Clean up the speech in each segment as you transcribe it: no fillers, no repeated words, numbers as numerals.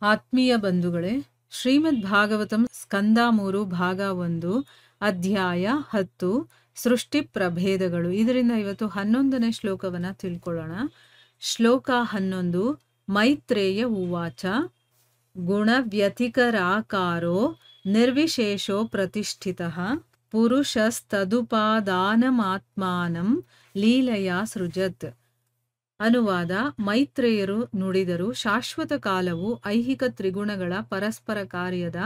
ಆತ್ಮೀಯ ಬಂಧುಗಳೇ, ಶ್ರೀಮದ್ ಭಾಗವತಂ ಸ್ಕಂದ 3 ಭಾಗ 1 ಅಧ್ಯಾಯ 10 ಸೃಷ್ಟಿ ಪ್ರಭೇದಗಳು. ಇದರಿಂದ ಇವತ್ತು 11ನೇ ಶ್ಲೋಕವನ್ನು ತಿಳ್ಕೊಳ್ಳೋಣ. ಶ್ಲೋಕ 11. ಮೈತ್ರೇಯ ಉವಾಚ ಗುಣವ್ಯತಿಕರಾಕಾರೋ ನಿರ್ವಿಶೇಷೋ ಪ್ರತಿಷ್ಠಿತಃ ಪುರುಷಸ್ತದುಪಾದಾನಮಾತ್ಮಾನಂ ಲೀಲಯಾ ಸೃಜತ್. ಅನುವಾದ. ಮೈತ್ರೇಯರು ನುಡಿದರು, ಶಾಶ್ವತ ಕಾಲವು ಐಹಿಕ ತ್ರಿಗುಣಗಳ ಪರಸ್ಪರ ಕಾರ್ಯದ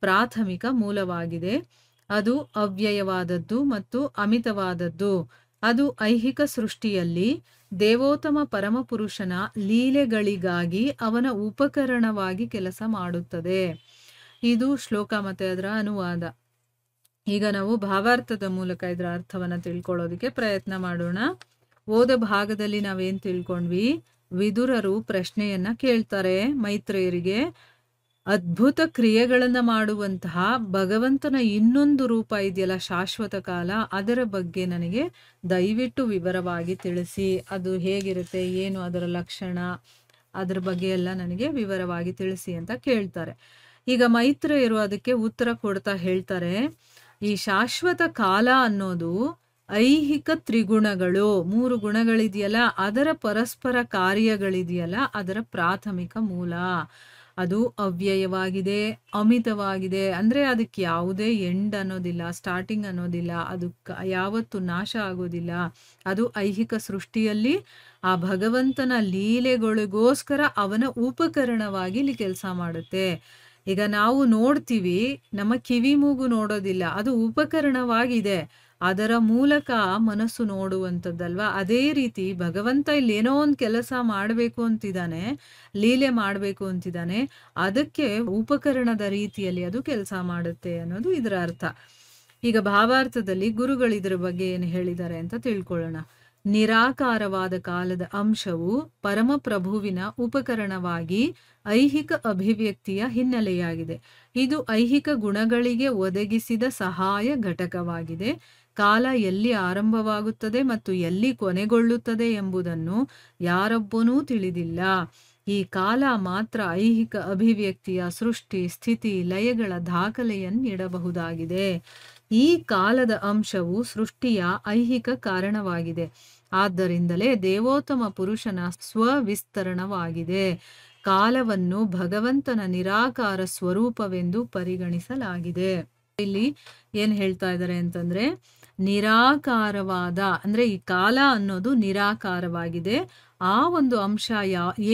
ಪ್ರಾಥಮಿಕ ಮೂಲವಾಗಿದೆ. ಅದು ಅವ್ಯಯವಾದದ್ದು ಮತ್ತು ಅಮಿತವಾದದ್ದು. ಅದು ಐಹಿಕ ಸೃಷ್ಟಿಯಲ್ಲಿ ದೇವೋತ್ತಮ ಪರಮಪುರುಷನ ಲೀಲೆಗಳಿಗಾಗಿ ಅವನ ಉಪಕರಣವಾಗಿ ಕೆಲಸ ಮಾಡುತ್ತದೆ. ಇದು ಶ್ಲೋಕ ಮತ್ತು ಅದರ ಅನುವಾದ. ಈಗ ನಾವು ಭಾವಾರ್ಥದ ಮೂಲಕ ಇದರ ಅರ್ಥವನ್ನು ತಿಳ್ಕೊಳ್ಳೋದಕ್ಕೆ ಪ್ರಯತ್ನ ಮಾಡೋಣ. ಓದ ಭಾಗದಲ್ಲಿ ನಾವೇನು ತಿಳ್ಕೊಂಡ್ವಿ? ವಿದುರರು ಪ್ರಶ್ನೆಯನ್ನ ಕೇಳ್ತಾರೆ ಮೈತ್ರೇಯರಿಗೆ. ಅದ್ಭುತ ಕ್ರಿಯೆಗಳನ್ನು ಮಾಡುವಂತಹ ಭಗವಂತನ ಇನ್ನೊಂದು ರೂಪ ಇದೆಯಲ್ಲ, ಶಾಶ್ವತ ಕಾಲ, ಅದರ ಬಗ್ಗೆ ನನಗೆ ದಯವಿಟ್ಟು ವಿವರವಾಗಿ ತಿಳಿಸಿ. ಅದು ಹೇಗಿರುತ್ತೆ, ಏನು ಅದರ ಲಕ್ಷಣ, ಅದರ ಬಗ್ಗೆ ಎಲ್ಲ ನನಗೆ ವಿವರವಾಗಿ ತಿಳಿಸಿ ಅಂತ ಕೇಳ್ತಾರೆ. ಈಗ ಮೈತ್ರೇಯರು ಅದಕ್ಕೆ ಉತ್ತರ ಕೊಡ್ತಾ ಹೇಳ್ತಾರೆ, ಈ ಶಾಶ್ವತ ಕಾಲ ಅನ್ನೋದು ಐಹಿಕ ತ್ರಿಗುಣಗಳು, 3 ಗುಣಗಳಿದೆಯಲ್ಲ, ಅದರ ಪರಸ್ಪರ ಕಾರ್ಯಗಳಿದೆಯಲ್ಲ, ಅದರ ಪ್ರಾಥಮಿಕ ಮೂಲ. ಅದು ಅವ್ಯಯವಾಗಿದೆ, ಅಮಿತವಾಗಿದೆ. ಅಂದರೆ ಅದಕ್ಕೆ ಯಾವುದೇ ಎಂಡ್ ಅನ್ನೋದಿಲ್ಲ, ಸ್ಟಾರ್ಟಿಂಗ್ ಅನ್ನೋದಿಲ್ಲ, ಅದು ಯಾವತ್ತೂ ನಾಶ ಆಗೋದಿಲ್ಲ. ಅದು ಐಹಿಕ ಸೃಷ್ಟಿಯಲ್ಲಿ ಆ ಭಗವಂತನ ಲೀಲೆಗಳಿಗೋಸ್ಕರ ಅವನ ಉಪಕರಣವಾಗಿ ಇಲ್ಲಿ ಕೆಲಸ ಮಾಡುತ್ತೆ. ಈಗ ನಾವು ನೋಡ್ತೀವಿ, ನಮ್ಮ ಕಿವಿ ಮೂಗು ನೋಡೋದಿಲ್ಲ, ಅದು ಉಪಕರಣವಾಗಿದೆ, ಅದರ ಮೂಲಕ ಮನಸ್ಸು ನೋಡುವಂಥದ್ದಲ್ವಾ. ಅದೇ ರೀತಿ ಭಗವಂತ ಇಲ್ಲಿ ಏನೋ ಒಂದು ಕೆಲಸ ಮಾಡಬೇಕು ಅಂತಿದ್ದಾನೆ, ಲೀಲೆ ಮಾಡಬೇಕು ಅಂತಿದ್ದಾನೆ, ಅದಕ್ಕೆ ಉಪಕರಣದ ರೀತಿಯಲ್ಲಿ ಅದು ಕೆಲಸ ಮಾಡುತ್ತೆ ಅನ್ನೋದು ಇದರ ಅರ್ಥ. ಈಗ ಭಾವಾರ್ಥದಲ್ಲಿ ಗುರುಗಳು ಇದರ ಬಗ್ಗೆ ಏನು ಹೇಳಿದ್ದಾರೆ ಅಂತ ತಿಳ್ಕೊಳ್ಳೋಣ. ನಿರಾಕಾರವಾದ ಕಾಲದ ಅಂಶವು ಪರಮಪ್ರಭುವಿನ ಉಪಕರಣವಾಗಿ ಐಹಿಕ ಅಭಿವ್ಯಕ್ತಿಯ ಹಿನ್ನೆಲೆಯಾಗಿದೆ. ಇದು ಐಹಿಕ ಗುಣಗಳಿಗೆ ಒದಗಿಸಿದ ಸಹಾಯ ಘಟಕವಾಗಿದೆ. ಕಾಲ ಎಲ್ಲಿ ಆರಂಭವಾಗುತ್ತದೆ ಮತ್ತು ಎಲ್ಲಿ ಕೊನೆಗೊಳ್ಳುತ್ತದೆ ಎಂಬುದನ್ನು ಯಾರೊಬ್ಬನೂ ತಿಳಿದಿಲ್ಲ. ಈ ಕಾಲ ಮಾತ್ರ ಐಹಿಕ ಅಭಿವ್ಯಕ್ತಿಯ ಸೃಷ್ಟಿ, ಸ್ಥಿತಿ, ಲಯಗಳ ದಾಖಲೆಯನ್ನಿಡಬಹುದಾಗಿದೆ. ಈ ಕಾಲದ ಅಂಶವು ಸೃಷ್ಟಿಯ ಐಹಿಕ ಕಾರಣವಾಗಿದೆ. ಆದ್ದರಿಂದಲೇ ದೇವೋತ್ತಮ ಪುರುಷನ ಸ್ವವಿಸ್ತರಣವಾಗಿದೆ. ಕಾಲವನ್ನು ಭಗವಂತನ ನಿರಾಕಾರ ಸ್ವರೂಪವೆಂದು ಪರಿಗಣಿಸಲಾಗಿದೆ. ಇಲ್ಲಿ ಏನ್ ಹೇಳ್ತಾ ಇದ್ದಾರೆ ಅಂತಂದ್ರೆ, ನಿರಾಕಾರವಾದ ಅಂದ್ರೆ ಈ ಕಾಲ ಅನ್ನೋದು ನಿರಾಕಾರವಾಗಿದೆ. ಆ ಒಂದು ಅಂಶ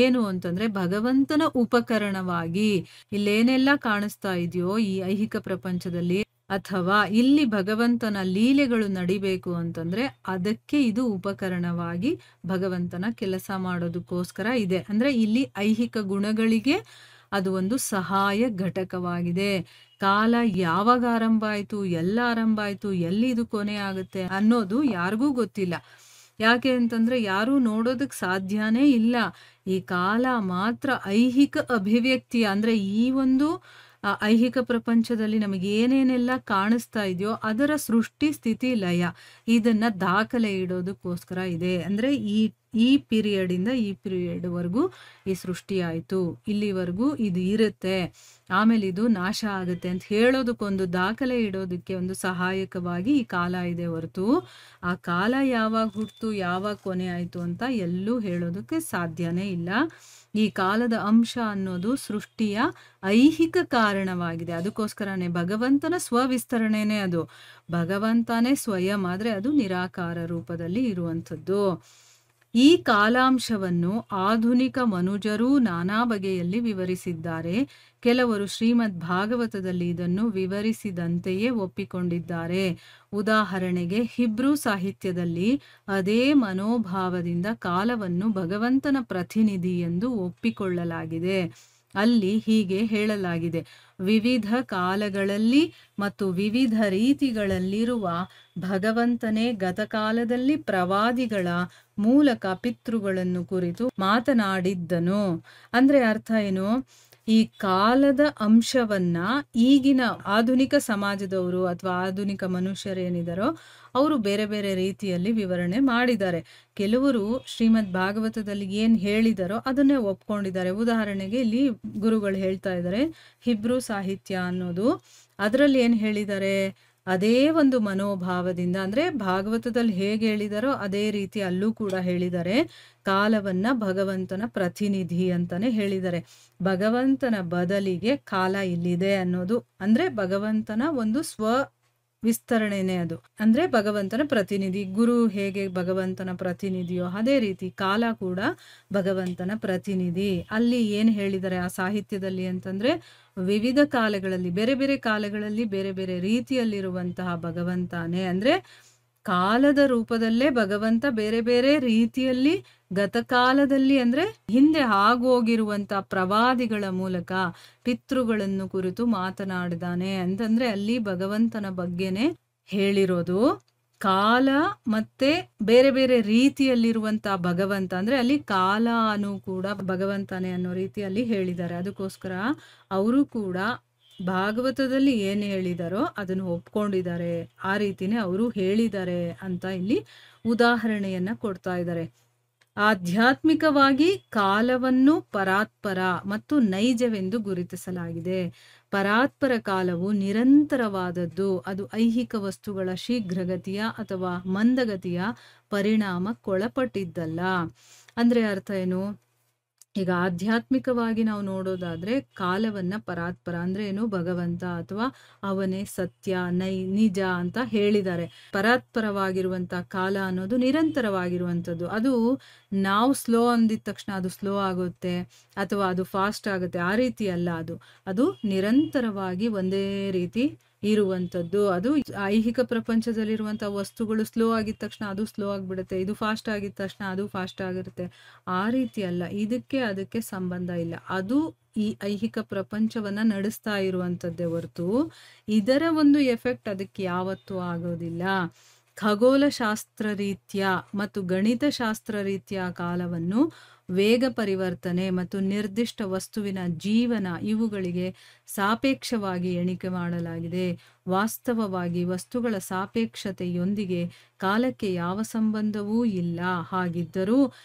ಏನು ಅಂತಂದ್ರೆ ಭಗವಂತನ ಉಪಕರಣವಾಗಿ ಇಲ್ಲೇನೆಲ್ಲ ಕಾಣಿಸ್ತಾ ಇದೆಯೋ ಈ ಐಹಿಕ ಪ್ರಪಂಚದಲ್ಲಿ, ಅಥವಾ ಇಲ್ಲಿ ಭಗವಂತನ ಲೀಲೆಗಳು ನಡಿಬೇಕು ಅಂತಂದ್ರೆ ಅದಕ್ಕೆ ಇದು ಉಪಕರಣವಾಗಿ ಭಗವಂತನ ಕೆಲಸ ಮಾಡೋದಕ್ಕೋಸ್ಕರ ಇದೆ. ಅಂದ್ರೆ ಇಲ್ಲಿ ಐಹಿಕ ಗುಣಗಳಿಗೆ ಅದು ಒಂದು ಸಹಾಯ ಘಟಕವಾಗಿದೆ. ಕಾಲ ಯಾವಾಗ ಆರಂಭ ಆಯ್ತು, ಎಲ್ಲ ಆರಂಭ ಆಯ್ತು, ಎಲ್ಲಿ ಇದು ಕೊನೆ ಆಗುತ್ತೆ ಅನ್ನೋದು ಯಾರಿಗೂ ಗೊತ್ತಿಲ್ಲ. ಯಾಕೆ ಅಂತಂದ್ರೆ ಯಾರೂ ನೋಡೋದಕ್ಕೆ ಸಾಧ್ಯನೇ ಇಲ್ಲ. ಈ ಕಾಲ ಮಾತ್ರ ಐಹಿಕ ಅಭಿವ್ಯಕ್ತಿ ಅಂದ್ರೆ ಈ ಒಂದು ಐಹಿಕ ಪ್ರಪಂಚದಲ್ಲಿ ನಮಗೆ ಏನೇನೆಲ್ಲ ಕಾಣಿಸ್ತಾ ಇದೆಯೋ ಅದರ ಸೃಷ್ಟಿ, ಸ್ಥಿತಿ, ಲಯ ಇದನ್ನ ದಾಖಲೆ ಇಡೋದಕ್ಕೋಸ್ಕರ ಇದೆ. ಅಂದ್ರೆ ಈ ಪೀರಿಯಡಿಂದ ಈ ಪೀರಿಯಡ್ವರೆಗೂ ಈ ಸೃಷ್ಟಿ ಆಯಿತು, ಇಲ್ಲಿವರೆಗೂ ಇದು ಇರುತ್ತೆ, ಆಮೇಲೆ ಇದು ನಾಶ ಆಗುತ್ತೆ ಅಂತ ಹೇಳೋದಕ್ಕೊಂದು ದಾಖಲೆ ಇಡೋದಕ್ಕೆ ಒಂದು ಸಹಾಯಕವಾಗಿ ಈ ಕಾಲ ಇದೆ ಹೊರತು ಆ ಕಾಲ ಯಾವಾಗ ಹುಟ್ಟಿತು, ಯಾವಾಗ ಕೊನೆ ಆಯಿತು ಅಂತ ಎಲ್ಲೂ ಹೇಳೋದಕ್ಕೆ ಸಾಧ್ಯನೇ ಇಲ್ಲ. ಈ ಕಾಲದ ಅಂಶ ಅನ್ನೋದು ಸೃಷ್ಟಿಯ ಐಹಿಕ ಕಾರಣವಾಗಿದೆ. ಅದಕ್ಕೋಸ್ಕರನೇ ಭಗವಂತನ ಸ್ವವಿಸ್ತರಣೆನೇ ಅದು. ಭಗವಂತನೇ ಸ್ವಯಂ, ಆದರೆ ಅದು ನಿರಾಕಾರ ರೂಪದಲ್ಲಿ ಇರುವಂಥದ್ದು. ಈ ಕಾಲಾಂಶವನ್ನು ಆಧುನಿಕ ಮನುಜರೂ ನಾನಾ ಬಗೆಯಲ್ಲಿ ವಿವರಿಸಿದ್ದಾರೆ. ಕೆಲವರು ಶ್ರೀಮದ್ ಭಾಗವತದಲ್ಲಿ ಇದನ್ನು ವಿವರಿಸಿದಂತೆಯೇ ಒಪ್ಪಿಕೊಂಡಿದ್ದಾರೆ. ಉದಾಹರಣೆಗೆ ಹಿಬ್ರೂ ಸಾಹಿತ್ಯದಲ್ಲಿ ಅದೇ ಮನೋಭಾವದಿಂದ ಕಾಲವನ್ನು ಭಗವಂತನ ಪ್ರತಿನಿಧಿ ಎಂದು ಒಪ್ಪಿಕೊಳ್ಳಲಾಗಿದೆ. ಅಲ್ಲಿ ಹೀಗೆ ಹೇಳಲಾಗಿದೆ, ವಿವಿಧ ಕಾಲಗಳಲ್ಲಿ ಮತ್ತು ವಿವಿಧ ರೀತಿಗಳಲ್ಲಿರುವ ಭಗವಂತನೇ ಗತಕಾಲದಲ್ಲಿ ಪ್ರವಾದಿಗಳ ಮೂಲಕ ಪಿತೃಗಳನ್ನು ಕುರಿತು ಮಾತನಾಡಿದ್ದನು. ಅಂದ್ರೆ ಅರ್ಥ ಏನು? ಈ ಕಾಲದ ಅಂಶವನ್ನ ಈಗಿನ ಆಧುನಿಕ ಸಮಾಜದವರು ಅಥವಾ ಆಧುನಿಕ ಮನುಷ್ಯರೇನಿದಾರೋ ಅವರು ಬೇರೆ ಬೇರೆ ರೀತಿಯಲ್ಲಿ ವಿವರಣೆ ಮಾಡಿದ್ದಾರೆ. ಕೆಲವರು ಶ್ರೀಮದ್ ಭಾಗವತದಲ್ಲಿ ಏನು ಹೇಳಿದಾರೋ ಅದನ್ನೇ ಒಪ್ಕೊಂಡಿದ್ದಾರೆ. ಉದಾಹರಣೆಗೆ ಇಲ್ಲಿ ಗುರುಗಳು ಹೇಳ್ತಾ ಇದ್ದಾರೆ, ಹಿಬ್ರೂ ಸಾಹಿತ್ಯ ಅನ್ನೋದು ಅದರಲ್ಲಿ ಏನು ಹೇಳಿದ್ದಾರೆ, ಅದೇ ಒಂದು ಮನೋಭಾವದಿಂದ, ಅಂದ್ರೆ ಭಾಗವತದಲ್ಲಿ ಹೇಗೆ ಹೇಳಿದಾರೋ ಅದೇ ರೀತಿ ಅಲ್ಲೂ ಕೂಡ ಹೇಳಿದ್ದಾರೆ. ಕಾಲವನ್ನ ಭಗವಂತನ ಪ್ರತಿನಿಧಿ ಅಂತಾನೆ ಹೇಳಿದ್ದಾರೆ. ಭಗವಂತನ ಬದಲಿಗೆ ಕಾಲ ಇಲ್ಲಿದೆ ಅನ್ನೋದು ಅಂದ್ರೆ ಭಗವಂತನ ಒಂದು ವಿಸ್ತರಣೆನೇ ಅದು. ಅಂದ್ರೆ ಭಗವಂತನ ಪ್ರತಿನಿಧಿ. ಗುರು ಹೇಗೆ ಭಗವಂತನ ಪ್ರತಿನಿಧಿಯೋ ಅದೇ ರೀತಿ ಕಾಲ ಕೂಡ ಭಗವಂತನ ಪ್ರತಿನಿಧಿ. ಅಲ್ಲಿ ಏನ್ ಹೇಳಿದ್ದಾರೆ ಆ ಸಾಹಿತ್ಯದಲ್ಲಿ ಅಂತಂದ್ರೆ, ವಿವಿಧ ಕಾಲಗಳಲ್ಲಿ ಬೇರೆ ಬೇರೆ ಕಾಲಗಳಲ್ಲಿ ಬೇರೆ ಬೇರೆ ರೀತಿಯಲ್ಲಿರುವಂತಹ ಭಗವಂತನೇ, ಅಂದ್ರೆ ಕಾಲದ ರೂಪದಲ್ಲೇ ಭಗವಂತ ಬೇರೆ ಬೇರೆ ರೀತಿಯಲ್ಲಿ ಗತಕಾಲದಲ್ಲಿ ಅಂದ್ರೆ ಹಿಂದೆ ಆಗೋಗಿರುವಂತಹ ಪ್ರವಾದಿಗಳ ಮೂಲಕ ಪಿತೃಗಳನ್ನು ಕುರಿತು ಮಾತನಾಡಿದಾನೆ ಅಂತಂದ್ರೆ ಅಲ್ಲಿ ಭಗವಂತನ ಬಗ್ಗೆನೆ ಹೇಳಿರೋದು. ಕಾಲ ಮತ್ತೆ ಬೇರೆ ಬೇರೆ ರೀತಿಯಲ್ಲಿರುವಂತಹ ಭಗವಂತ ಅಂದ್ರೆ ಅಲ್ಲಿ ಕಾಲನು ಕೂಡ ಭಗವಂತನೇ ಅನ್ನೋ ರೀತಿಯಲ್ಲಿ ಹೇಳಿದ್ದಾರೆ. ಅದಕ್ಕೋಸ್ಕರ ಅವರು ಕೂಡ ಭಾಗವತದಲ್ಲಿ ಏನು ಹೇಳಿದಾರೋ ಅದನ್ನು ಒಪ್ಕೊಂಡಿದ್ದಾರೆ. ಆ ರೀತಿನೇ ಅವರು ಹೇಳಿದ್ದಾರೆ ಅಂತ ಇಲ್ಲಿ ಉದಾಹರಣೆಯನ್ನ ಕೊಡ್ತಾ ಇದ್ದಾರೆ. ಆಧ್ಯಾತ್ಮಿಕವಾಗಿ ಕಾಲವನ್ನು ಪರಾತ್ಪರ ಮತ್ತು ನೈಜವೆಂದು ಗುರುತಿಸಲಾಗಿದೆ. ಪರಾತ್ಪರ ಕಾಲವು ನಿರಂತರವಾದದ್ದು. ಅದು ಐಹಿಕ ವಸ್ತುಗಳ ಶೀಘ್ರಗತಿಯ ಅಥವಾ ಮಂದಗತಿಯ ಪರಿಣಾಮಕ್ಕೊಳಪಟ್ಟಿದ್ದಲ್ಲ. ಅಂದ್ರೆ ಅರ್ಥ ಏನು? ಈಗ ಆಧ್ಯಾತ್ಮಿಕವಾಗಿ ನಾವು ನೋಡೋದಾದ್ರೆ ಕಾಲವನ್ನ ಪರಾತ್ಪರ ಅಂದ್ರೆ ಏನು, ಭಗವಂತ ಅಥವಾ ಅವನೇ ಸತ್ಯ ನಿಜ ಅಂತ ಹೇಳಿದ್ದಾರೆ. ಪರಾತ್ಪರವಾಗಿರುವಂತ ಕಾಲ ಅನ್ನೋದು ನಿರಂತರವಾಗಿರುವಂಥದ್ದು. ಅದು ನಾವು ಸ್ಲೋ ಅಂದಿದ ತಕ್ಷಣ ಅದು ಸ್ಲೋ ಆಗುತ್ತೆ ಅಥವಾ ಅದು ಫಾಸ್ಟ್ ಆಗುತ್ತೆ, ಆ ರೀತಿ ಅಲ್ಲ. ಅದು ನಿರಂತರವಾಗಿ ಒಂದೇ ರೀತಿ ಇರುವಂಥದ್ದು. ಅದು ಐಹಿಕ ಪ್ರಪಂಚದಲ್ಲಿರುವಂತಹ ವಸ್ತುಗಳು ಸ್ಲೋ ಆಗಿದ ತಕ್ಷಣ ಅದು ಸ್ಲೋ ಆಗಿಬಿಡುತ್ತೆ, ಇದು ಫಾಸ್ಟ್ ಆಗಿದ ತಕ್ಷಣ ಅದು ಫಾಸ್ಟ್ ಆಗಿರುತ್ತೆ, ಆ ರೀತಿ ಅಲ್ಲ. ಅದಕ್ಕೆ ಸಂಬಂಧ ಇಲ್ಲ. ಅದು ಈ ಐಹಿಕ ಪ್ರಪಂಚವನ್ನ ನಡೆಸ್ತಾ ಇರುವಂಥದ್ದೇ ಹೊರತು ಇದರ ಒಂದು ಎಫೆಕ್ಟ್ ಅದಕ್ಕೆ ಯಾವತ್ತೂ ಆಗೋದಿಲ್ಲ. ಖಗೋಳಶಾಸ್ತ್ರ ರೀತ್ಯ ಮತ್ತು ಗಣಿತಶಾಸ್ತ್ರ ರೀತ್ಯ ಕಾಲವನ್ನು ವೇಗ ಪರಿವರ್ತನೆ ಮತ್ತು ನಿರ್ದಿಷ್ಟ ವಸ್ತುವಿನ ಜೀವನ ಇವುಗಳಿಗೆ ಸಾಪೇಕ್ಷವಾಗಿ ಎಣಿಕೆ ಮಾಡಲಾಗಿದೆ. ವಾಸ್ತವವಾಗಿ ವಸ್ತುಗಳ ಸಾಪೇಕ್ಷತೆಯೊಂದಿಗೆ ಕಾಲಕ್ಕೆ ಯಾವ ಸಂಬಂಧವೂ ಇಲ್ಲ. ಹಾಗಿದ್ದರೂ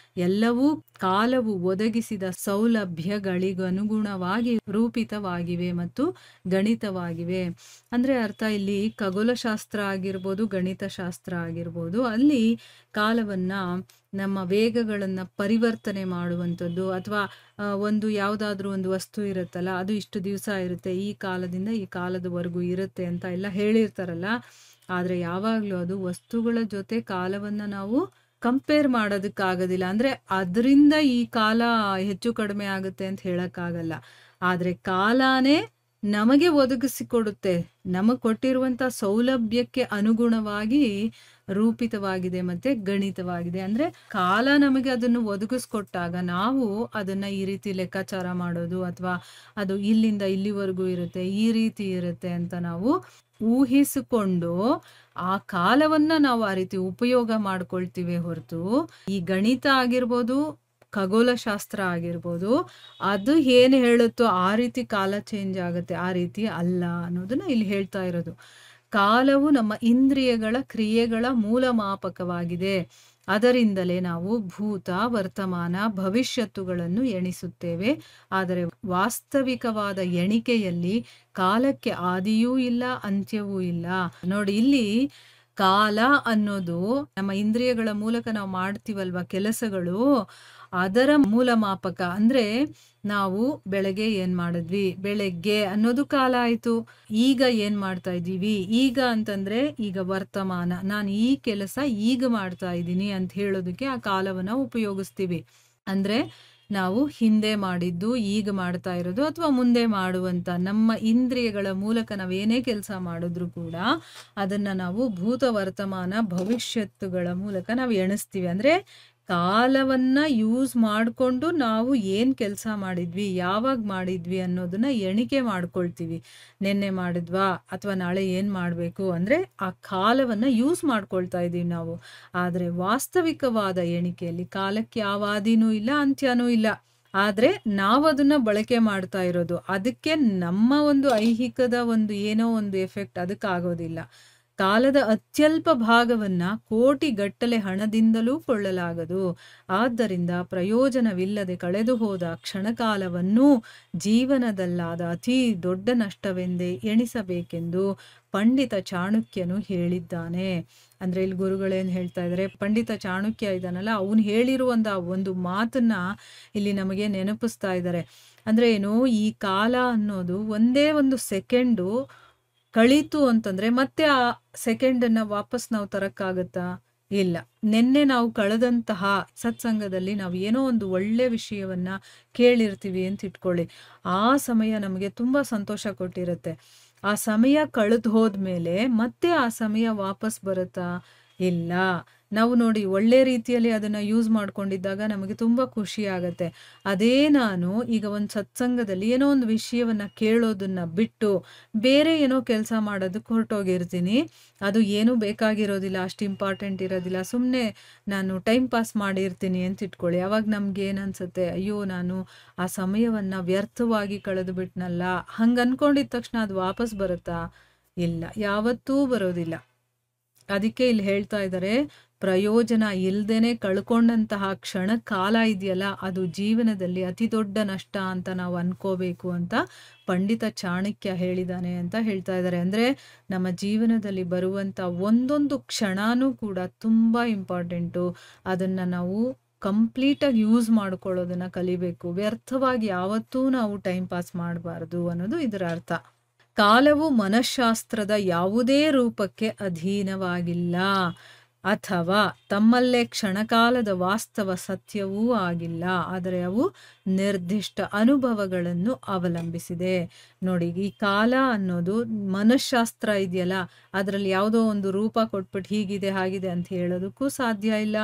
ಎಲ್ಲವೂ ಕಾಲವು ಒದಗಿಸಿದ ಸೌಲಭ್ಯಗಳಿಗನುಗುಣವಾಗಿ ರೂಪಿತವಾಗಿವೆ ಮತ್ತು ಗಣಿತವಾಗಿವೆ. ಅಂದ್ರೆ ಅರ್ಥ ಇಲ್ಲಿ ಖಗೋಳಶಾಸ್ತ್ರ ಆಗಿರ್ಬೋದು, ಗಣಿತಶಾಸ್ತ್ರ ಆಗಿರ್ಬೋದು, ಅಲ್ಲಿ ಕಾಲವನ್ನ ನಮ್ಮ ವೇಗಗಳನ್ನ ಪರಿವರ್ತನೆ ಮಾಡುವಂಥದ್ದು, ಅಥವಾ ಒಂದು ಯಾವುದಾದ್ರೂ ಒಂದು ವಸ್ತು ಇರುತ್ತಲ್ಲ ಅದು ಇಷ್ಟು ದಿವಸ ಇರುತ್ತೆ, ಈ ಕಾಲದಿಂದ ಈ ಕಾಲದವರೆಗೂ ಇರುತ್ತೆ ಅಂತ ಎಲ್ಲ ಹೇಳಿರ್ತಾರಲ್ಲ. ಆದ್ರೆ ಯಾವಾಗ್ಲೂ ಅದು ವಸ್ತುಗಳ ಜೊತೆ ಕಾಲವನ್ನ ನಾವು ಕಂಪೇರ್ ಮಾಡೋದಕ್ಕಾಗೋದಿಲ್ಲ. ಅಂದ್ರೆ ಅದರಿಂದ ಈ ಕಾಲ ಹೆಚ್ಚು ಕಡಿಮೆ ಆಗುತ್ತೆ ಅಂತ ಹೇಳಕ್ಕಾಗಲ್ಲ. ಆದ್ರೆ ಕಾಲನೇ ನಮಗೆ ಒದಗಿಸಿಕೊಡುತ್ತೆ, ನಮಗೆ ಕೊಟ್ಟಿರುವಂತ ಸೌಲಭ್ಯಕ್ಕೆ ಅನುಗುಣವಾಗಿ ರೂಪಿತವಾಗಿದೆ ಮತ್ತೆ ಗಣಿತವಾಗಿದೆ. ಅಂದ್ರೆ ಕಾಲ ನಮಗೆ ಅದನ್ನು ಒದಗಿಸ್ಕೊಟ್ಟಾಗ ನಾವು ಅದನ್ನ ಈ ರೀತಿ ಲೆಕ್ಕಾಚಾರ ಮಾಡೋದು, ಅಥವಾ ಅದು ಇಲ್ಲಿಂದ ಇಲ್ಲಿವರೆಗೂ ಇರುತ್ತೆ, ಈ ರೀತಿ ಇರುತ್ತೆ ಅಂತ ನಾವು ಊಹಿಸಿಕೊಂಡು ಆ ಕಾಲವನ್ನ ನಾವು ಆ ರೀತಿ ಉಪಯೋಗ ಮಾಡ್ಕೊಳ್ತೀವಿ ಹೊರತು ಈ ಗಣಿತ ಆಗಿರ್ಬೋದು, ಖಗೋಳಶಾಸ್ತ್ರ ಆಗಿರ್ಬೋದು, ಅದು ಏನು ಹೇಳುತ್ತೋ ಆ ರೀತಿ ಕಾಲ ಚೇಂಜ್ ಆಗುತ್ತೆ, ಆ ರೀತಿ ಅಲ್ಲ ಅನ್ನೋದನ್ನ ಇಲ್ಲಿ ಹೇಳ್ತಾ ಇರೋದು. ಕಾಲವು ನಮ್ಮ ಇಂದ್ರಿಯಗಳ ಕ್ರಿಯೆಗಳ ಮೂಲಮಾಪಕವಾಗಿದೆ. ಅದರಿಂದಲೇ ನಾವು ಭೂತ, ವರ್ತಮಾನ, ಭವಿಷ್ಯತ್ತುಗಳನ್ನು ಎಣಿಸುತ್ತೇವೆ. ಆದರೆ ವಾಸ್ತವಿಕವಾದ ಎಣಿಕೆಯಲ್ಲಿ ಕಾಲಕ್ಕೆ ಆದಿಯೂ ಇಲ್ಲ, ಅಂತ್ಯವೂ ಇಲ್ಲ. ನೋಡಿ, ಇಲ್ಲಿ ಕಾಲ ಅನ್ನೋದು ನಮ್ಮ ಇಂದ್ರಿಯಗಳ ಮೂಲಕ ನಾವು ಮಾಡ್ತೀವಲ್ವ ಕೆಲಸಗಳು, ಅದರ ಮೂಲಮಾಪಕ. ಅಂದ್ರೆ ನಾವು ಬೆಳಗ್ಗೆ ಏನ್ ಮಾಡಿದ್ವಿ, ಬೆಳಗ್ಗೆ ಅನ್ನೋದು ಕಾಲ ಆಯ್ತು. ಈಗ ಏನ್ ಮಾಡ್ತಾ ಇದ್ದೀವಿ, ಈಗ ಅಂತಂದ್ರೆ ಈಗ ವರ್ತಮಾನ, ನಾನು ಈ ಕೆಲಸ ಈಗ ಮಾಡ್ತಾ ಇದ್ದೀನಿ ಅಂತ ಹೇಳೋದಕ್ಕೆ ಆ ಕಾಲವನ್ನ ಉಪಯೋಗಿಸ್ತೀವಿ. ಅಂದ್ರೆ ನಾವು ಹಿಂದೆ ಮಾಡಿದ್ದು ಈಗ ಮಾಡ್ತಾ ಇರೋದು, ಅಥವಾ ಮುಂದೆ ಮಾಡುವಂತ ನಮ್ಮ ಇಂದ್ರಿಯಗಳ ಮೂಲಕ ನಾವೇನೇ ಕೆಲಸ ಮಾಡಿದ್ರು ಕೂಡ ಅದನ್ನ ನಾವು ಭೂತ, ವರ್ತಮಾನ, ಭವಿಷ್ಯತ್ತುಗಳ ಮೂಲಕ ನಾವು ಎಣಿಸ್ತೀವಿ. ಅಂದ್ರೆ ಕಾಲವನ್ನ ಯೂಸ್ ಮಾಡಿಕೊಂಡು ನಾವು ಏನ್ ಕೆಲಸ ಮಾಡಿದ್ವಿ, ಯಾವಾಗ ಮಾಡಿದ್ವಿ ಅನ್ನೋದನ್ನ ಎಣಿಕೆ ಮಾಡ್ಕೊಳ್ತೀವಿ. ನಿನ್ನೆ ಮಾಡಿದ್ವಾ ಅಥವಾ ನಾಳೆ ಏನ್ ಮಾಡ್ಬೇಕು ಅಂದ್ರೆ ಆ ಕಾಲವನ್ನ ಯೂಸ್ ಮಾಡ್ಕೊಳ್ತಾ ಇದೀವಿ ನಾವು. ಆದ್ರೆ ವಾಸ್ತವಿಕವಾದ ಎಣಿಕೆಯಲ್ಲಿ ಕಾಲಕ್ಕೆ ಯಾವ ಆದಿನೂ ಇಲ್ಲ, ಅಂತ್ಯನೂ ಇಲ್ಲ. ಆದ್ರೆ ನಾವು ಅದನ್ನ ಬಳಕೆ ಮಾಡ್ತಾ ಇರೋದು, ಅದಕ್ಕೆ ನಮ್ಮ ಒಂದು ಐಹಿಕದ ಒಂದು ಏನೋ ಒಂದು ಎಫೆಕ್ಟ್ ಅದಕ್ಕಾಗೋದಿಲ್ಲ. ಕಾಲದ ಅತ್ಯಲ್ಪ ಭಾಗವನ್ನ ಕೋಟಿಗಟ್ಟಲೆ ಹಣದಿಂದಲೂ ಕೊಳ್ಳಲಾಗದು. ಆದ್ದರಿಂದ ಪ್ರಯೋಜನವಿಲ್ಲದೆ ಕಳೆದು ಹೋದ ಕ್ಷಣಕಾಲವನ್ನೂ ಜೀವನದಲ್ಲಾದ ಅತೀ ದೊಡ್ಡ ನಷ್ಟವೆಂದೇ ಎಣಿಸಬೇಕೆಂದು ಪಂಡಿತ ಚಾಣಕ್ಯನು ಹೇಳಿದ್ದಾನೆ. ಅಂದ್ರೆ ಇಲ್ಲಿ ಗುರುಗಳೇನು ಹೇಳ್ತಾ ಇದ್ದಾರೆ, ಪಂಡಿತ ಚಾಣಕ್ಯ ಇದ್ದಾನಲ್ಲ, ಅವನು ಹೇಳಿರುವಂತ ಒಂದು ಮಾತನ್ನ ಇಲ್ಲಿ ನಮಗೆ ನೆನಪಿಸ್ತಾ ಇದ್ದಾರೆ. ಅಂದ್ರೆ ಏನು, ಈ ಕಾಲ ಅನ್ನೋದು ಒಂದೇ ಒಂದು ಸೆಕೆಂಡು ಕಳೀತು ಅಂತಂದ್ರೆ ಮತ್ತೆ ಆ ಸೆಕೆಂಡನ್ನ ವಾಪಸ್ ನಾವು ತರಕ್ಕಾಗತ್ತಾ? ಇಲ್ಲ. ನಿನ್ನೆ ನಾವು ಕಳೆದಂತಹ ಸತ್ಸಂಗದಲ್ಲಿ ನಾವು ಏನೋ ಒಂದು ಒಳ್ಳೆ ವಿಷಯವನ್ನ ಕೇಳಿರ್ತೀವಿ ಅಂತ ಇಟ್ಕೊಳ್ಳಿ. ಆ ಸಮಯ ನಮಗೆ ತುಂಬಾ ಸಂತೋಷ ಕೊಟ್ಟಿರುತ್ತೆ. ಆ ಸಮಯ ಕಳೆದು ಹೋದ್ಮೇಲೆ ಮತ್ತೆ ಆ ಸಮಯ ವಾಪಸ್ ಬರುತ್ತಾ? ಇಲ್ಲ. ನಾವು ನೋಡಿ ಒಳ್ಳೆ ರೀತಿಯಲ್ಲಿ ಅದನ್ನ ಯೂಸ್ ಮಾಡ್ಕೊಂಡಿದ್ದಾಗ ನಮಗೆ ತುಂಬಾ ಖುಷಿ ಆಗತ್ತೆ. ಅದೇ ನಾನು ಈಗ ಒಂದು ಸತ್ಸಂಗದಲ್ಲಿ ಏನೋ ಒಂದು ವಿಷಯವನ್ನ ಕೇಳೋದನ್ನ ಬಿಟ್ಟು ಬೇರೆ ಏನೋ ಕೆಲಸ ಮಾಡೋದಕ್ಕೆ ಹೊರಟೋಗಿರ್ತೀನಿ. ಅದು ಏನೂ ಬೇಕಾಗಿರೋದಿಲ್ಲ, ಅಷ್ಟು ಇಂಪಾರ್ಟೆಂಟ್ ಇರೋದಿಲ್ಲ, ಸುಮ್ಮನೆ ನಾನು ಟೈಮ್ ಪಾಸ್ ಮಾಡಿರ್ತೀನಿ ಅಂತ ಇಟ್ಕೊಳ್ಳಿ. ಅವಾಗ ನಮ್ಗೆ ಏನನ್ಸುತ್ತೆ, ಅಯ್ಯೋ ನಾನು ಆ ಸಮಯವನ್ನ ವ್ಯರ್ಥವಾಗಿ ಕಳೆದು ಬಿಟ್ನಲ್ಲ. ಹಂಗೆ ಅನ್ಕೊಂಡಿದ ತಕ್ಷಣ ಅದು ವಾಪಸ್ ಬರುತ್ತಾ? ಇಲ್ಲ, ಯಾವತ್ತೂ ಬರೋದಿಲ್ಲ. ಅದಕ್ಕೆ ಇಲ್ಲಿ ಹೇಳ್ತಾ ಇದ್ದಾರೆ, ಪ್ರಯೋಜನ ಇಲ್ದೇನೆ ಕಳ್ಕೊಂಡಂತಹ ಕ್ಷಣ ಕಾಲ ಇದೆಯಲ್ಲ, ಅದು ಜೀವನದಲ್ಲಿ ಅತಿ ದೊಡ್ಡ ನಷ್ಟ ಅಂತ ನಾವು ಅನ್ಕೋಬೇಕು ಅಂತ ಪಂಡಿತ ಚಾಣಕ್ಯ ಹೇಳಿದಾನೆ ಅಂತ ಹೇಳ್ತಾ ಇದ್ದಾರೆ. ಅಂದ್ರೆ ನಮ್ಮ ಜೀವನದಲ್ಲಿ ಬರುವಂತ ಒಂದೊಂದು ಕ್ಷಣನೂ ಕೂಡ ತುಂಬಾ ಇಂಪಾರ್ಟೆಂಟು. ಅದನ್ನ ನಾವು ಕಂಪ್ಲೀಟಾಗಿ ಯೂಸ್ ಮಾಡ್ಕೊಳ್ಳೋದನ್ನ ಕಲಿಬೇಕು. ವ್ಯರ್ಥವಾಗಿ ಯಾವತ್ತೂ ನಾವು ಟೈಮ್ ಪಾಸ್ ಮಾಡಬಾರ್ದು ಅನ್ನೋದು ಇದರ ಅರ್ಥ. ಕಾಲವು ಮನಃಶಾಸ್ತ್ರದ ಯಾವುದೇ ರೂಪಕ್ಕೆ ಅಧೀನವಾಗಿಲ್ಲ ಅಥವಾ ತಮ್ಮಲ್ಲೇ ಕ್ಷಣಕಾಲದ ವಾಸ್ತವ ಸತ್ಯವೂ ಆಗಿಲ್ಲ. ಆದರೆ ಅವು ನಿರ್ದಿಷ್ಟ ಅನುಭವಗಳನ್ನು ಅವಲಂಬಿಸಿದೆ. ನೋಡಿ, ಈ ಕಾಲ ಅನ್ನೋದು ಮನಃಶಾಸ್ತ್ರ ಇದೆಯಲ್ಲ, ಅದರಲ್ಲಿ ಯಾವುದೋ ಒಂದು ರೂಪ ಕೊಟ್ಬಿಟ್ಟು ಹೀಗಿದೆ ಹಾಗಿದೆ ಅಂತ ಹೇಳೋದಕ್ಕೂ ಸಾಧ್ಯ ಇಲ್ಲ.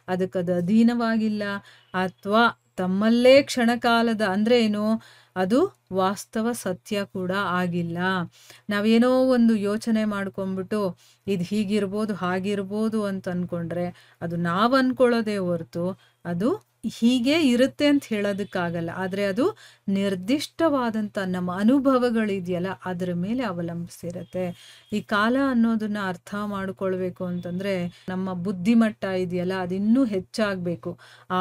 ಅದಕ್ಕದು ಅಧೀನವಾಗಿಲ್ಲ. ಅಥವಾ ತಮ್ಮಲ್ಲೇ ಕ್ಷಣಕಾಲದ ಅಂದ್ರೆ ಏನು, ಅದು ವಾಸ್ತವ ಸತ್ಯ ಕೂಡ ಆಗಿಲ್ಲ. ನಾವೇನೋ ಒಂದು ಯೋಚನೆ ಮಾಡ್ಕೊಂಡ್ಬಿಟ್ಟು ಇದು ಹೀಗಿರ್ಬೋದು ಹಾಗಿರ್ಬೋದು ಅಂತ ಅನ್ಕೊಂಡ್ರೆ ಅದು ನಾವು ಅನ್ಕೊಳ್ಳೋದೇ ಹೊರ್ತು ಅದು ಹೀಗೆ ಇರುತ್ತೆ ಅಂತ ಹೇಳೋದಕ್ಕಾಗಲ್ಲ. ಆದರೆ ಅದು ನಿರ್ದಿಷ್ಟವಾದಂಥ ನಮ್ಮ ಅನುಭವಗಳಿದೆಯಲ್ಲ ಅದರ ಮೇಲೆ ಅವಲಂಬಿಸಿರುತ್ತೆ. ಈ ಕಾಲ ಅನ್ನೋದನ್ನ ಅರ್ಥ ಮಾಡ್ಕೊಳ್ಬೇಕು ಅಂತಂದ್ರೆ ನಮ್ಮ ಬುದ್ಧಿಮಟ್ಟ ಇದೆಯಲ್ಲ ಅದಿನ್ನೂ ಹೆಚ್ಚಾಗಬೇಕು.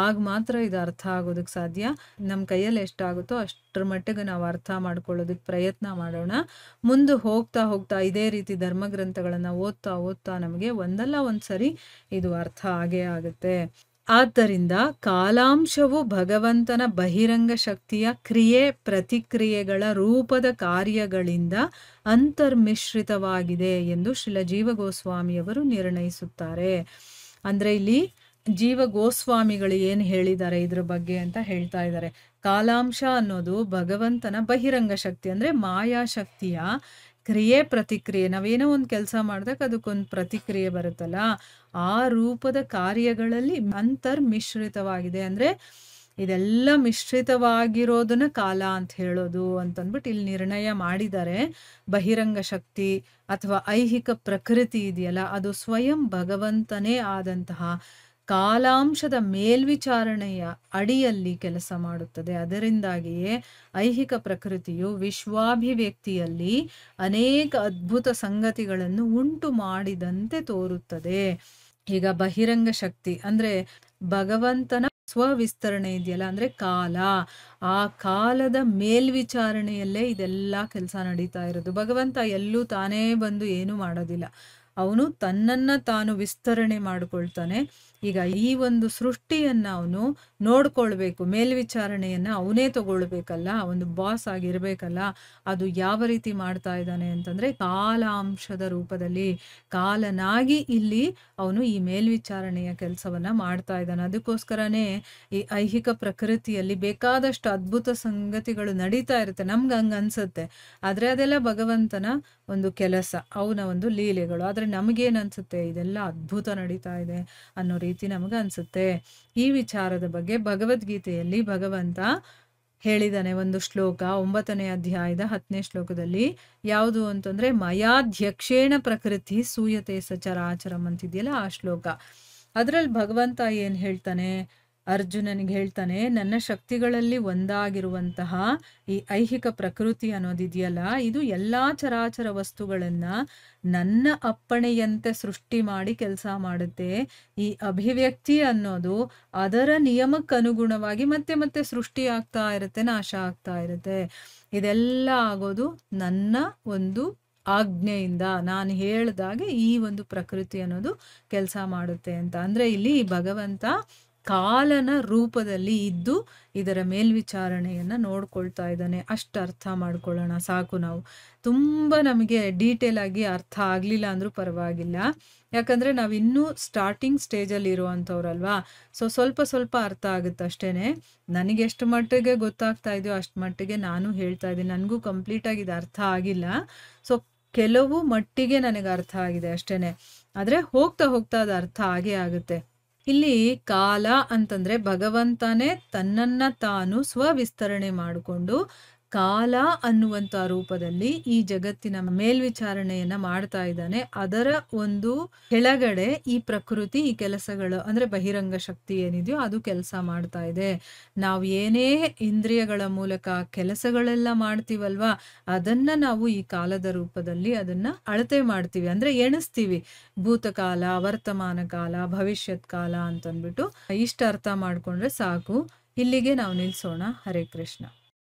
ಆಗ ಮಾತ್ರ ಇದು ಅರ್ಥ ಆಗೋದಕ್ಕೆ ಸಾಧ್ಯ. ನಮ್ಮ ಕೈಯಲ್ಲಿ ಎಷ್ಟಾಗುತ್ತೋ ಅಷ್ಟರ ಮಟ್ಟಿಗೆ ನಾವು ಅರ್ಥ ಮಾಡ್ಕೊಳ್ಳೋದಕ್ಕೆ ಪ್ರಯತ್ನ ಮಾಡೋಣ. ಮುಂದೆ ಹೋಗ್ತಾ ಹೋಗ್ತಾ ಇದೇ ರೀತಿ ಧರ್ಮಗ್ರಂಥಗಳನ್ನು ಓದ್ತಾ ಓದ್ತಾ ನಮಗೆ ಒಂದಲ್ಲ ಒಂದ್ಸರಿ ಇದು ಅರ್ಥ ಆಗೇ ಆಗುತ್ತೆ. ಆದ್ದರಿಂದ ಕಾಲಾಂಶವು ಭಗವಂತನ ಬಹಿರಂಗ ಶಕ್ತಿಯ ಕ್ರಿಯೆ ಪ್ರತಿಕ್ರಿಯೆಗಳ ರೂಪದ ಕಾರ್ಯಗಳಿಂದ ಅಂತರ್ಮಿಶ್ರಿತವಾಗಿದೆ ಎಂದು ಶ್ರೀಲ ಜೀವ ಗೋಸ್ವಾಮಿಯವರು ನಿರ್ಣಯಿಸುತ್ತಾರೆ. ಅಂದ್ರೆ ಇಲ್ಲಿ ಜೀವ ಗೋಸ್ವಾಮಿಗಳು ಏನು ಹೇಳಿದ್ದಾರೆ ಇದ್ರ ಬಗ್ಗೆ ಅಂತ ಹೇಳ್ತಾ ಇದ್ದಾರೆ. ಕಾಲಾಂಶ ಅನ್ನೋದು ಭಗವಂತನ ಬಹಿರಂಗ ಶಕ್ತಿ, ಅಂದ್ರೆ ಮಾಯಾಶಕ್ತಿಯ ಕ್ರಿಯೆ ಪ್ರತಿಕ್ರಿಯೆ. ನಾವೇನೋ ಒಂದು ಕೆಲಸ ಮಾಡಿದಾಗ ಅದಕ್ಕೊಂದು ಪ್ರತಿಕ್ರಿಯೆ ಬರುತ್ತಲ್ಲ, ಆ ರೂಪದ ಕಾರ್ಯಗಳಲ್ಲಿ ಅಂತರ್ಮಿಶ್ರಿತವಾಗಿದೆ. ಅಂದ್ರೆ ಇದೆಲ್ಲ ಮಿಶ್ರಿತವಾಗಿರೋದನ್ನ ಕಾಲ ಅಂತ ಹೇಳೋದು ಅಂತಂದ್ಬಿಟ್ಟು ಇಲ್ಲಿ ನಿರ್ಣಯ ಮಾಡಿದ್ದಾರೆ. ಬಹಿರಂಗ ಶಕ್ತಿ ಅಥವಾ ಐಹಿಕ ಪ್ರಕೃತಿ ಇದೆಯಲ್ಲ ಅದು ಸ್ವಯಂ ಭಗವಂತನೇ ಆದಂತಹ ಕಾಲಾಂಶದ ಮೇಲ್ವಿಚಾರಣೆಯ ಅಡಿಯಲ್ಲಿ ಕೆಲಸ ಮಾಡುತ್ತದೆ. ಅದರಿಂದಾಗಿಯೇ ಐಹಿಕ ಪ್ರಕೃತಿಯು ವಿಶ್ವಾಭಿವ್ಯಕ್ತಿಯಲ್ಲಿ ಅನೇಕ ಅದ್ಭುತ ಸಂಗತಿಗಳನ್ನು ಉಂಟು ಮಾಡಿದಂತೆ ತೋರುತ್ತದೆ. ಈಗ ಬಹಿರಂಗ ಶಕ್ತಿ ಅಂದ್ರೆ ಭಗವಂತನ ಸ್ವವಿಸ್ತರಣೆ ಇದೆಯಲ್ಲ, ಅಂದ್ರೆ ಕಾಲ, ಆ ಕಾಲದ ಮೇಲ್ವಿಚಾರಣೆಯಲ್ಲೇ ಇದೆಲ್ಲ ಕೆಲಸ ನಡೀತಾ ಇರೋದು. ಭಗವಂತ ಎಲ್ಲೂ ತಾನೇ ಬಂದು ಏನು ಮಾಡೋದಿಲ್ಲ, ಅವನು ತನ್ನನ್ನ ತಾನು ವಿಸ್ತರಣೆ ಮಾಡ್ಕೊಳ್ತಾನೆ. ಈಗ ಈ ಒಂದು ಸೃಷ್ಟಿಯನ್ನ ಅವನು ನೋಡ್ಕೊಳ್ಬೇಕು, ಮೇಲ್ವಿಚಾರಣೆಯನ್ನ ಅವನೇ ತಗೊಳ್ಬೇಕಲ್ಲ, ಒಂದು ಬಾಸ್ ಆಗಿರ್ಬೇಕಲ್ಲ. ಅದು ಯಾವ ರೀತಿ ಮಾಡ್ತಾ ಇದ್ದಾನೆ ಅಂತಂದ್ರೆ ಕಾಲಾಂಶದ ರೂಪದಲ್ಲಿ ಕಾಲನಾಗಿ ಇಲ್ಲಿ ಅವನು ಈ ಮೇಲ್ವಿಚಾರಣೆಯ ಕೆಲಸವನ್ನ ಮಾಡ್ತಾ ಇದ್ದಾನೆ. ಅದಕ್ಕೋಸ್ಕರನೇ ಈ ಐಹಿಕ ಪ್ರಕೃತಿಯಲ್ಲಿ ಬೇಕಾದಷ್ಟು ಅದ್ಭುತ ಸಂಗತಿಗಳು ನಡೀತಾ ಇರುತ್ತೆ. ನಮ್ಗೆ ಹಂಗ ಅನ್ಸುತ್ತೆ, ಆದ್ರೆ ಅದೆಲ್ಲ ಭಗವಂತನ ಒಂದು ಕೆಲಸ, ಅವನ ಒಂದು ಲೀಲೆಗಳು. ಆದ್ರೆ ನಮಗೇನ್ ಅನ್ಸುತ್ತೆ, ಇದೆಲ್ಲ ಅದ್ಭುತ ನಡೀತಾ ಇದೆ ಅನ್ನೋ ರೀತಿ ನಮಗೆ ಅನ್ಸುತ್ತೆ. ಈ ವಿಚಾರದ ಬಗ್ಗೆ ಭಗವದ್ಗೀತೆಯಲ್ಲಿ ಭಗವಂತ ಹೇಳಿದಾನೆ ಒಂದು ಶ್ಲೋಕ, 9ನೇ ಅಧ್ಯಾಯದ 10ನೇ ಶ್ಲೋಕದಲ್ಲಿ. ಯಾವುದು ಅಂತಂದ್ರೆ ಮಯಾಧ್ಯಕ್ಷೇಣ ಪ್ರಕೃತಿ ಸೂಯತೆ ಸಚರಾಚರಂ ಅಂತಿದೆಯಲ್ಲ ಆ ಶ್ಲೋಕ. ಅದ್ರಲ್ಲಿ ಭಗವಂತ ಏನ್ ಹೇಳ್ತಾನೆ, ಅರ್ಜುನನಿಗೆ ಹೇಳ್ತಾನೆ, ನನ್ನ ಶಕ್ತಿಗಳಲ್ಲಿ ಒಂದಾಗಿರುವಂತಹ ಈ ಐಹಿಕ ಪ್ರಕೃತಿ ಅನ್ನೋದಿದೆಯಲ್ಲ, ಇದು ಎಲ್ಲಾ ಚರಾಚರ ವಸ್ತುಗಳನ್ನ ನನ್ನ ಅಪ್ಪಣೆಯಂತೆ ಸೃಷ್ಟಿ ಮಾಡಿ ಕೆಲಸ ಮಾಡುತ್ತೆ. ಈ ಅಭಿವ್ಯಕ್ತಿ ಅನ್ನೋದು ಅದರ ನಿಯಮಕ್ಕನುಗುಣವಾಗಿ ಮತ್ತೆ ಮತ್ತೆ ಸೃಷ್ಟಿ ಆಗ್ತಾ ಇರುತ್ತೆ, ನಾಶ ಆಗ್ತಾ ಇರುತ್ತೆ. ಇದೆಲ್ಲ ಆಗೋದು ನನ್ನ ಒಂದು ಆಜ್ಞೆಯಿಂದ, ನಾನು ಹೇಳ್ದಾಗೆ ಈ ಒಂದು ಪ್ರಕೃತಿ ಅನ್ನೋದು ಕೆಲಸ ಮಾಡುತ್ತೆ ಅಂತ. ಅಂದ್ರೆ ಇಲ್ಲಿ ಭಗವಂತ ಕಾಲನ ರೂಪದಲ್ಲಿ ಇದ್ದು ಇದರ ಮೇಲ್ವಿಚಾರಣೆಯನ್ನ ನೋಡ್ಕೊಳ್ತಾ ಇದ್ದಾನೆ. ಅಷ್ಟು ಅರ್ಥ ಮಾಡ್ಕೊಳ್ಳೋಣ ಸಾಕು. ನಾವು ತುಂಬಾ ನಮಗೆ ಡೀಟೇಲ್ ಆಗಿ ಅರ್ಥ ಆಗ್ಲಿಲ್ಲ ಅಂದ್ರೂ ಪರವಾಗಿಲ್ಲ, ಯಾಕಂದ್ರೆ ನಾವ್ ಇನ್ನೂ ಸ್ಟಾರ್ಟಿಂಗ್ ಸ್ಟೇಜಲ್ಲಿ ಇರುವಂಥವ್ರಲ್ವಾ. ಸ್ವಲ್ಪ ಸ್ವಲ್ಪ ಅರ್ಥ ಆಗುತ್ತೆ ಅಷ್ಟೇನೆ. ನನಗೆ ಎಷ್ಟು ಮಟ್ಟಿಗೆ ಗೊತ್ತಾಗ್ತಾ ಇದೆಯೋ ಅಷ್ಟು ಮಟ್ಟಿಗೆ ನಾನು ಹೇಳ್ತಾ ಇದ್ದೀನಿ. ನನಗೂ ಕಂಪ್ಲೀಟ್ ಆಗಿ ಇದು ಅರ್ಥ ಆಗಿಲ್ಲ. ಸೊ ಕೆಲವು ಮಟ್ಟಿಗೆ ನನಗೆ ಅರ್ಥ ಆಗಿದೆ ಅಷ್ಟೇನೆ. ಆದ್ರೆ ಹೋಗ್ತಾ ಹೋಗ್ತಾ ಅದು ಅರ್ಥ ಆಗೇ ಆಗುತ್ತೆ. ಇಲ್ಲಿ ಕಾಲ ಅಂತಂದ್ರೆ ಭಗವಂತನೇ ತನ್ನನ್ನ ತಾನು ಸ್ವವಿಸ್ತರಣೆ ಮಾಡಿಕೊಂಡು ಕಾಲ ಅನ್ನುವಂಥ ರೂಪದಲ್ಲಿ ಈ ಜಗತ್ತಿನ ಮೇಲ್ವಿಚಾರಣೆಯನ್ನ ಮಾಡ್ತಾ ಇದ್ದಾನೆ. ಅದರ ಒಂದು ಕೆಳಗಡೆ ಈ ಪ್ರಕೃತಿ, ಈ ಕೆಲಸಗಳು ಅಂದ್ರೆ ಬಹಿರಂಗ ಶಕ್ತಿ ಏನಿದೆಯೋ ಅದು ಕೆಲಸ ಮಾಡ್ತಾ ಇದೆ. ನಾವು ಏನೇ ಇಂದ್ರಿಯಗಳ ಮೂಲಕ ಕೆಲಸಗಳೆಲ್ಲ ಮಾಡ್ತೀವಲ್ವಾ, ಅದನ್ನ ನಾವು ಈ ಕಾಲದ ರೂಪದಲ್ಲಿ ಅದನ್ನ ಅಳತೆ ಮಾಡ್ತೀವಿ, ಅಂದ್ರೆ ಎಣಿಸ್ತೀವಿ. ಭೂತಕಾಲ, ವರ್ತಮಾನ ಕಾಲ, ಭವಿಷ್ಯತ್ ಕಾಲ ಅಂತಂದ್ಬಿಟ್ಟು ಇಷ್ಟ ಅರ್ಥ ಮಾಡ್ಕೊಂಡ್ರೆ ಸಾಕು. ಇಲ್ಲಿಗೆ ನಾವು ನಿಲ್ಸೋಣ. ಹರೇ ಕೃಷ್ಣ.